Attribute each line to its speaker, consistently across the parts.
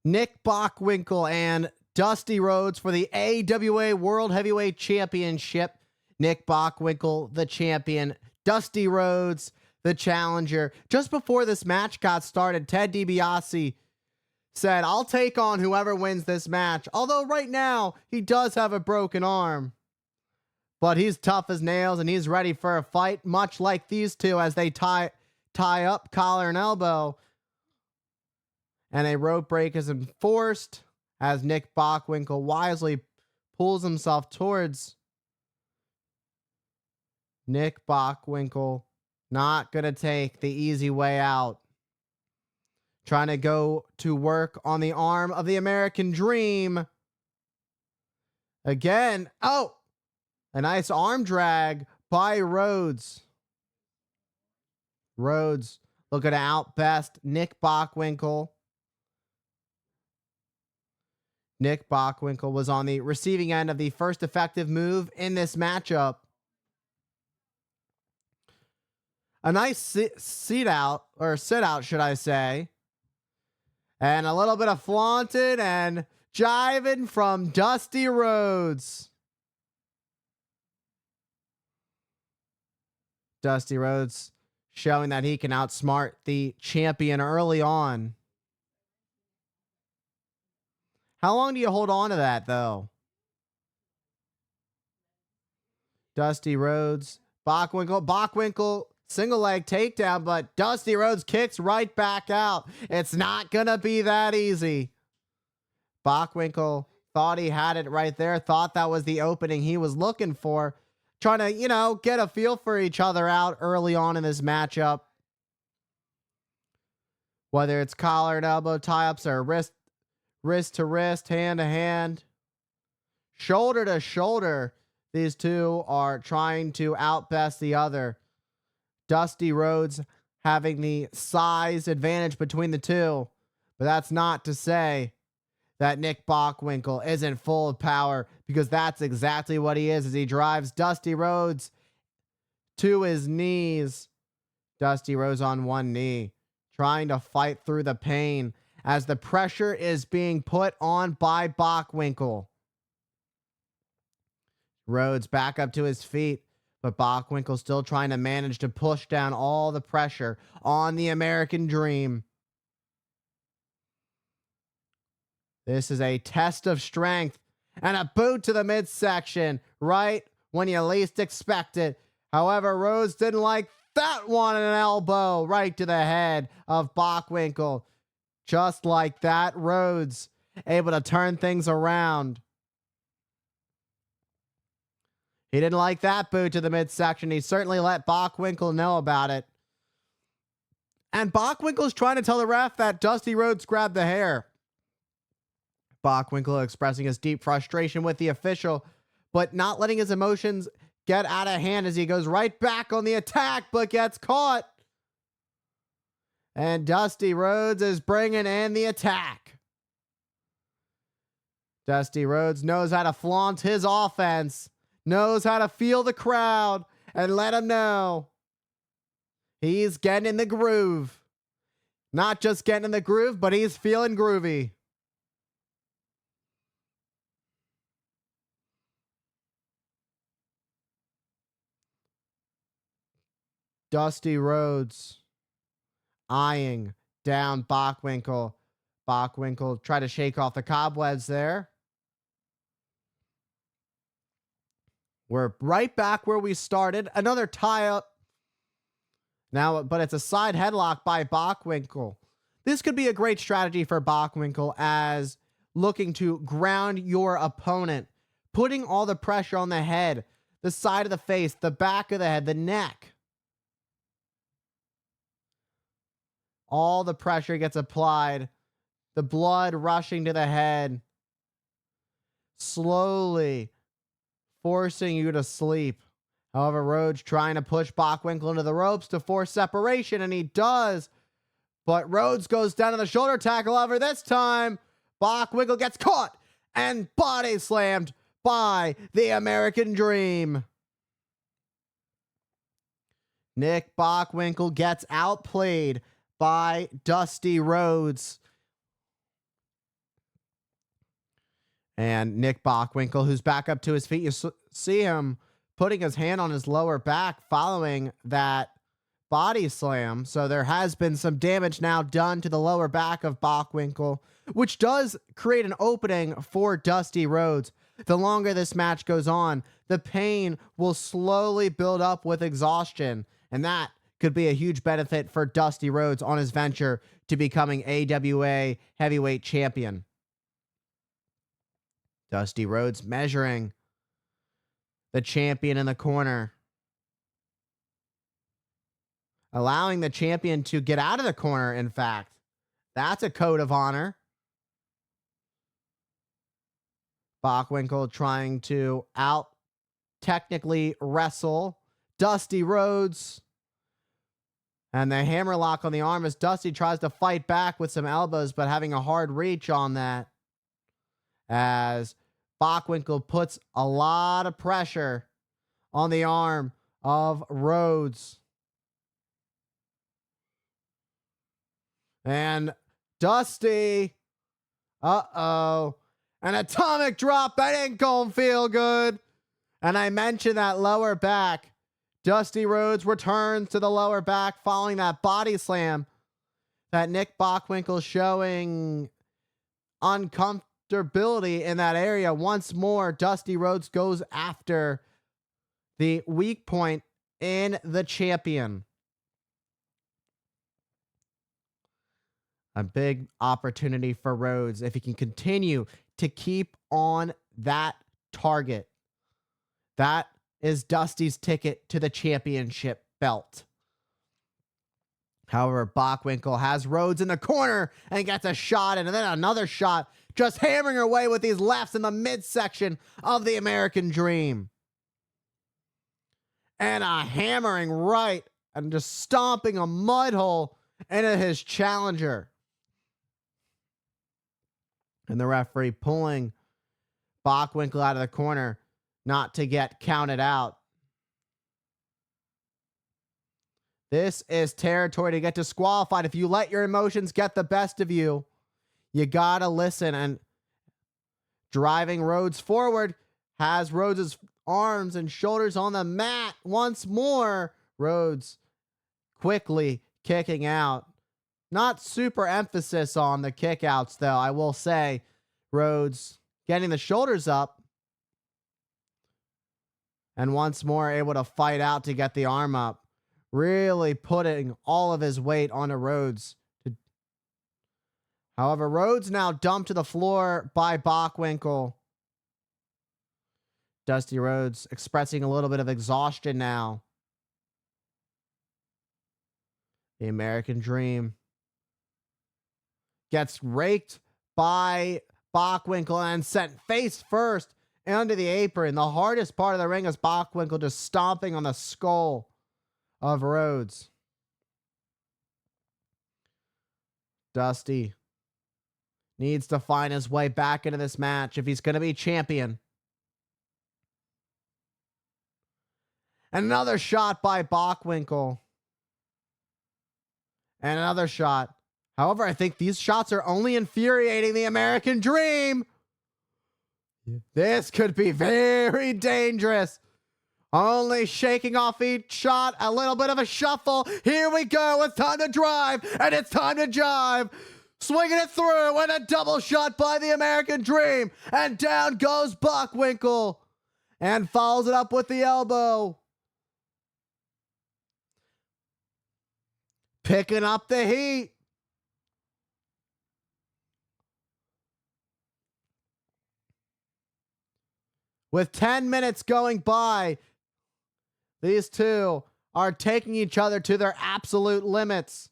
Speaker 1: Nick Bockwinkel and Dusty Rhodes for the AWA World Heavyweight Championship. Nick Bockwinkel, the champion. Dusty Rhodes, the challenger. Just before this match got started, Ted DiBiase said, "I'll take on whoever wins this match." Although right now, he does have a broken arm. But he's tough as nails and he's ready for a fight, much like these two as they tie up collar and elbow. And a rope break is enforced as Nick Bockwinkel wisely pulls himself towards Nick Bockwinkel. Not going to take the easy way out. Trying to go to work on the arm of the American Dream. Again. Oh, a nice arm drag by Rhodes. Rhodes looking to outbest Nick Bockwinkel. Nick Bockwinkel was on the receiving end of the first effective move in this matchup. A nice sit out, should I say. And a little bit of flaunted and jiving from Dusty Rhodes. Dusty Rhodes showing that he can outsmart the champion early on. How long do you hold on to that, though? Dusty Rhodes, Bockwinkel, single leg takedown, but Dusty Rhodes kicks right back out. It's not going to be that easy. Bockwinkel thought he had it right there, thought that was the opening he was looking for. Trying to, get a feel for each other out early on in this matchup. Whether it's collar and elbow tie-ups or wrist to wrist, hand to hand, shoulder to shoulder, these two are trying to outbest the other. Dusty Rhodes having the size advantage between the two, but that's not to say that Nick Bockwinkel isn't full of power, because that's exactly what he is as he drives Dusty Rhodes to his knees. Dusty Rhodes on one knee, trying to fight through the pain as the pressure is being put on by Bockwinkel. Rhodes back up to his feet, but Bockwinkel still trying to manage to push down all the pressure on the American Dream. This is a test of strength and a boot to the midsection right when you least expect it. However, Rhodes didn't like that one, an elbow right to the head of Bockwinkel. Just like that, Rhodes able to turn things around. He didn't like that boot to the midsection. He certainly let Bockwinkel know about it. And Bockwinkel's trying to tell the ref that Dusty Rhodes grabbed the hair. Bockwinkel expressing his deep frustration with the official, but not letting his emotions get out of hand as he goes right back on the attack, but gets caught. And Dusty Rhodes is bringing in the attack. Dusty Rhodes knows how to flaunt his offense, knows how to feel the crowd, and let them know he's getting in the groove. Not just getting in the groove, but he's feeling groovy. Dusty Rhodes eyeing down Bockwinkel. Bockwinkel try to shake off the cobwebs there. We're right back where we started. Another tie-up. Now, but it's a side headlock by Bockwinkel. This could be a great strategy for Bockwinkel as looking to ground your opponent, putting all the pressure on the head, the side of the face, the back of the head, the neck. All the pressure gets applied. The blood rushing to the head. Slowly forcing you to sleep. However, Rhodes trying to push Bockwinkel into the ropes to force separation, and he does. But Rhodes goes down to the shoulder tackle. However, this time, Bockwinkel gets caught and body slammed by the American Dream. Nick Bockwinkel gets outplayed by Dusty Rhodes. And Nick Bockwinkel, who's back up to his feet, you see him putting his hand on his lower back following that body slam. So there has been some damage now done to the lower back of Bockwinkel, which does create an opening for Dusty Rhodes. The longer this match goes on, the pain will slowly build up with exhaustion, and that could be a huge benefit for Dusty Rhodes on his venture to becoming AWA heavyweight champion. Dusty Rhodes measuring the champion in the corner, allowing the champion to get out of the corner, in fact. That's a code of honor. Bockwinkel trying to technically wrestle Dusty Rhodes. And the hammerlock on the arm as Dusty tries to fight back with some elbows, but having a hard reach on that. As Bockwinkel puts a lot of pressure on the arm of Rhodes. And Dusty, an atomic drop, that ain't gonna feel good. And I mentioned that lower back. Dusty Rhodes returns to the lower back following that body slam that Nick Bockwinkel showing uncomfortability in that area. Once more, Dusty Rhodes goes after the weak point in the champion. A big opportunity for Rhodes if he can continue to keep on that target. That is Dusty's ticket to the championship belt. However, Bockwinkel has Rhodes in the corner and gets a shot and then another shot, just hammering away with these lefts in the midsection of the American Dream. And a hammering right and just stomping a mud hole into his challenger. And the referee pulling Bockwinkel out of the corner not to get counted out. This is territory to get disqualified. If you let your emotions get the best of you, you gotta listen. And driving Rhodes forward has Rhodes' arms and shoulders on the mat once more. Rhodes quickly kicking out. Not super emphasis on the kickouts, though. I will say Rhodes getting the shoulders up. And once more able to fight out to get the arm up. Really putting all of his weight onto Rhodes. However, Rhodes now dumped to the floor by Bockwinkel. Dusty Rhodes expressing a little bit of exhaustion now. The American Dream gets raked by Bockwinkel and sent face first into the apron. The hardest part of the ring is Bockwinkel just stomping on the skull of Rhodes. Dusty needs to find his way back into this match if he's going to be champion. And another shot by Bockwinkel. And another shot. However, I think these shots are only infuriating the American Dream. This could be very dangerous. Only shaking off each shot, a little bit of a shuffle. Here we go. It's time to drive, and it's time to jive. Swinging it through, and a double shot by the American Dream. And down goes Bockwinkel. And follows it up with the elbow. Picking up the heat. With 10 minutes going by, these two are taking each other to their absolute limits.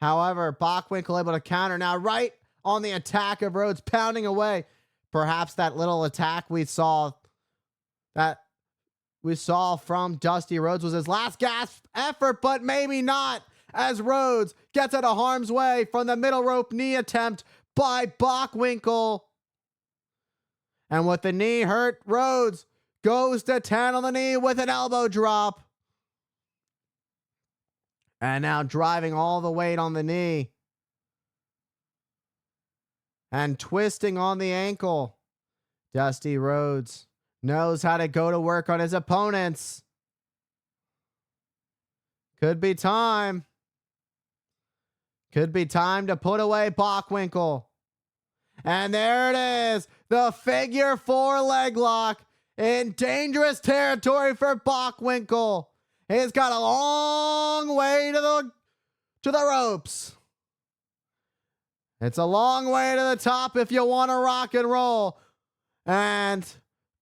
Speaker 1: However, Bockwinkel able to counter now right on the attack of Rhodes, pounding away. Perhaps that little attack we saw from Dusty Rhodes was his last gasp effort, but maybe not, as Rhodes gets out of harm's way from the middle rope knee attempt by Bockwinkel. And with the knee hurt, Rhodes goes to 10 on the knee with an elbow drop. And now driving all the weight on the knee. And twisting on the ankle. Dusty Rhodes knows how to go to work on his opponents. Could be time. Could be time to put away Bockwinkel. And there it is. The figure 4 leg lock in dangerous territory for Bockwinkel. He's got a long way to the ropes. It's a long way to the top if you want to rock and roll. And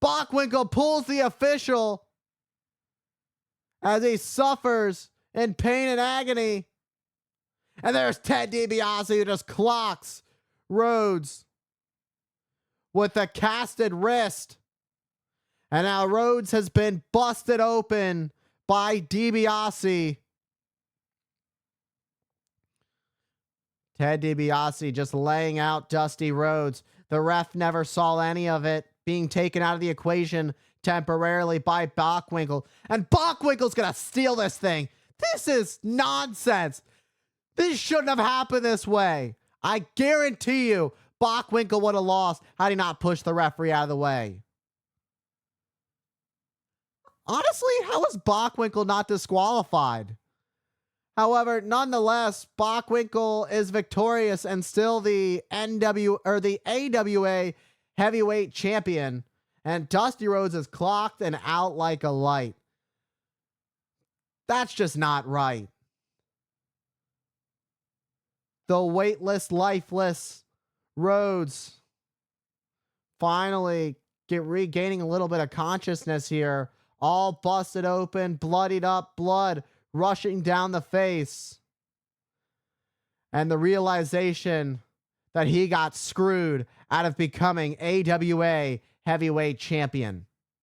Speaker 1: Bockwinkel pulls the official as he suffers in pain and agony. And there's Ted DiBiase who just clocks Rhodes with a casted wrist. And now Rhodes has been busted open by DiBiase. Ted DiBiase just laying out Dusty Rhodes. The ref never saw any of it being taken out of the equation temporarily by Bockwinkel. And Bockwinkel's going to steal this thing. This is nonsense. This shouldn't have happened this way. I guarantee you Bockwinkel would have lost had he not pushed the referee out of the way. Honestly, how was Bockwinkel not disqualified? However, nonetheless, Bockwinkel is victorious and still the AWA heavyweight champion. And Dusty Rhodes is clocked and out like a light. That's just not right. The weightless, lifeless Rhodes finally regaining a little bit of consciousness here. All busted open, bloodied up, blood rushing down the face. And the realization that he got screwed out of becoming AWA heavyweight champion.